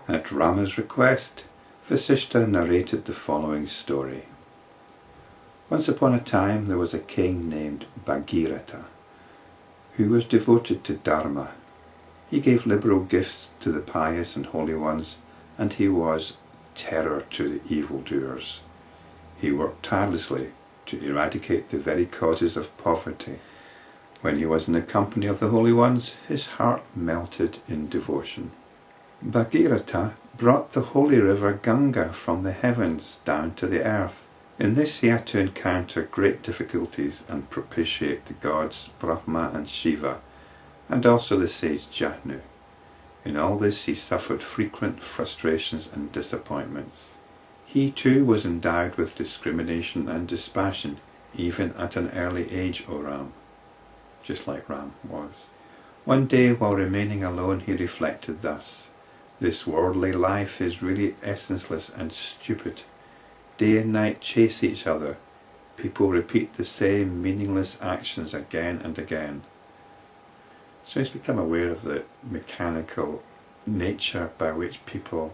At Rama's request, Vasishta narrated the following story. Once upon a time there was a king named Bhagiratha, who was devoted to Dharma. He gave liberal gifts to the pious and holy ones, and he was terror to the evildoers. He worked tirelessly to eradicate the very causes of poverty. When he was in the company of the holy ones, his heart melted in devotion. Bhagiratha brought the holy river Ganga from the heavens down to the earth. In this he had to encounter great difficulties and propitiate the gods Brahma and Shiva, and also the sage Jahnu. In all this he suffered frequent frustrations and disappointments. He too was endowed with discrimination and dispassion, even at an early age, O Ram, just like Ram was. One day, while remaining alone, he reflected thus: this worldly life is really essenceless and stupid. Day and night chase each other. People repeat the same meaningless actions again and again. So he's become aware of the mechanical nature by which people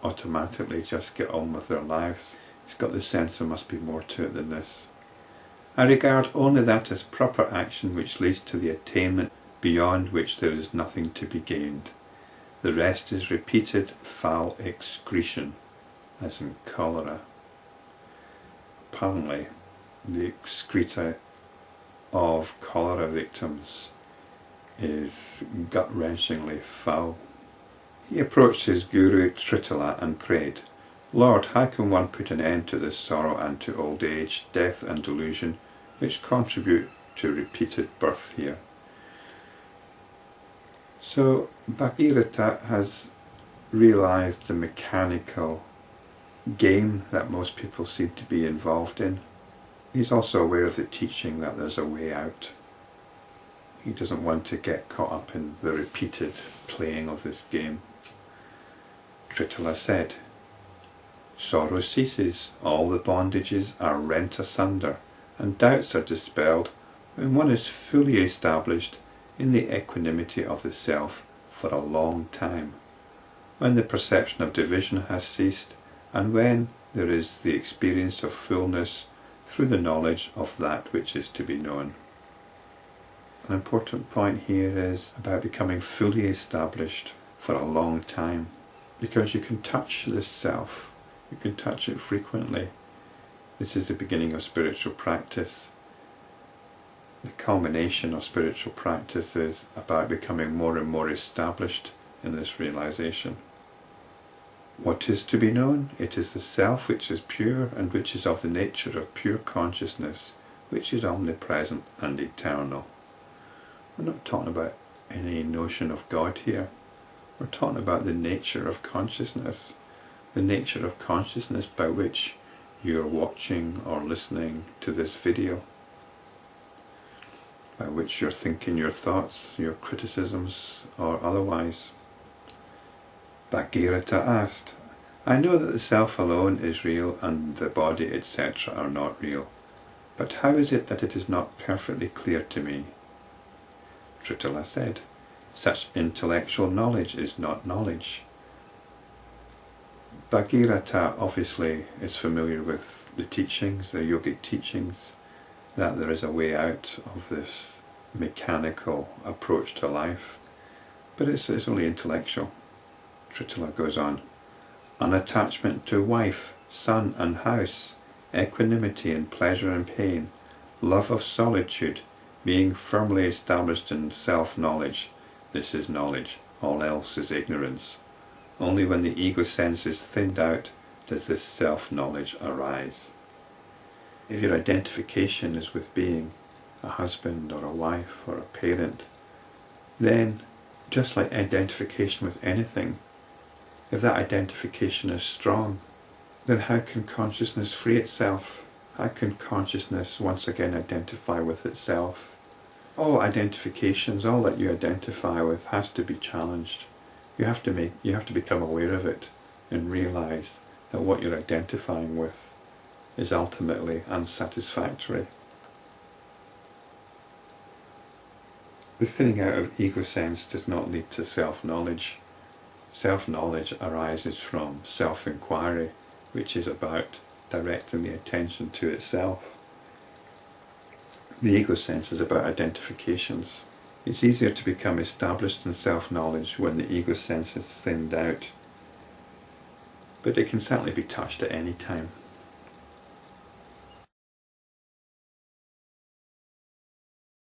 automatically just get on with their lives. He's got the sense there must be more to it than this. I regard only that as proper action which leads to the attainment beyond which there is nothing to be gained. The rest is repeated foul excretion, as in cholera. Apparently, the excreta of cholera victims is gut-wrenchingly foul. He approached his guru Tritala and prayed, Lord, how can one put an end to this sorrow and to old age, death and delusion, which contribute to repeated birth here? So Bhagiratha has realized the mechanical game that most people seem to be involved in. He's also aware of the teaching that there's a way out. He doesn't want to get caught up in the repeated playing of this game. Tritala said, sorrow ceases, all the bondages are rent asunder, and doubts are dispelled when one is fully established in the equanimity of the self for a long time, when the perception of division has ceased, and when there is the experience of fullness through the knowledge of that which is to be known. An important point here is about becoming fully established for a long time, because you can touch this self, you can touch it frequently. This is the beginning of spiritual practice. The culmination of spiritual practice is about becoming more and more established in this realization. What is to be known? It is the self which is pure and which is of the nature of pure consciousness, which is omnipresent and eternal. We're not talking about any notion of God here. We're talking about the nature of consciousness, the nature of consciousness by which you're watching or listening to this video, by which you're thinking your thoughts, your criticisms, or otherwise. Bhagiratha asked, I know that the self alone is real and the body, etc. are not real, but how is it that it is not perfectly clear to me? Tritala said, such intellectual knowledge is not knowledge. Bhagiratha obviously is familiar with the teachings, the yogic teachings, that there is a way out of this mechanical approach to life, but it's only intellectual. Tritala goes on, unattachment to wife, son and house, equanimity in pleasure and pain, love of solitude, being firmly established in self-knowledge, this is knowledge, all else is ignorance. Only when the ego sense is thinned out does this self-knowledge arise. If your identification is with being a husband or a wife or a parent, then, just like identification with anything, if that identification is strong, then how can consciousness free itself? How can consciousness once again identify with itself? All identifications, all that you identify with, has to be challenged. You have to become aware of it and realize that what you're identifying with is ultimately unsatisfactory. The thinning out of ego sense does not lead to self-knowledge. Self-knowledge arises from self-inquiry, which is about directing the attention to itself. The ego sense is about identifications. It's easier to become established in self-knowledge when the ego sense is thinned out, but it can certainly be touched at any time.